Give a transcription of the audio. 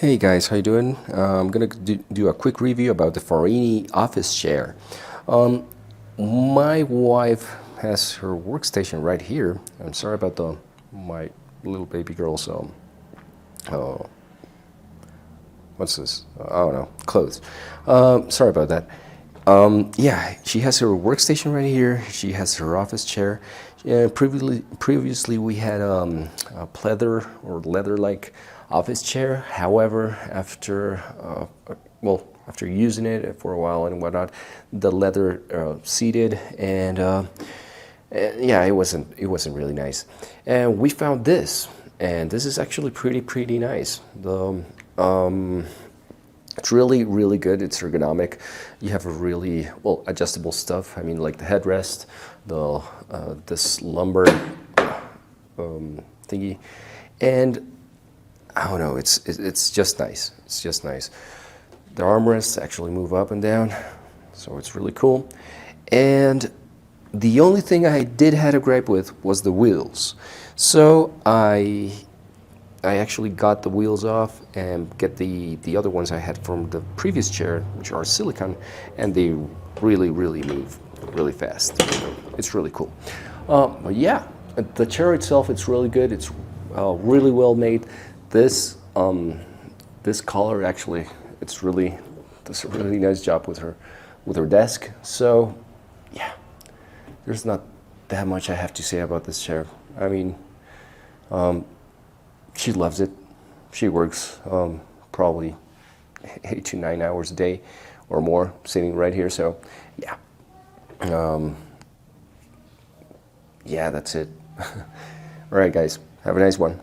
Hey guys, how you doing? I'm gonna do a quick review about the Farini office chair. My wife has her workstation right here. I'm sorry about my little baby girl's uh, what's this? I don't know, clothes. Sorry about that. Yeah, she has her workstation right here. She has her office chair. Previously we had a pleather or leather-like office chair. However, after using it for a while and whatnot, the leather seated and yeah, it wasn't really nice. And we found this, and this is actually pretty nice. It's really good. It's ergonomic. You have a really adjustable stuff. I mean, like the headrest, this lumbar thingy, and I don't know. It's just nice. It's just nice. The armrests actually move up and down, so it's really cool. And the only thing I did had a gripe with was the wheels. So I actually got the wheels off and get the other ones I had from the previous chair, which are silicone, and they really move really fast. It's really cool. But yeah, the chair itself, it's really good. It's really well made. This collar actually, does a really nice job with her desk. So yeah, there's not that much I have to say about this chair. I mean, she loves it. She works probably 8 to 9 hours a day or more sitting right here. So yeah, yeah, that's it. All right, guys, have a nice one.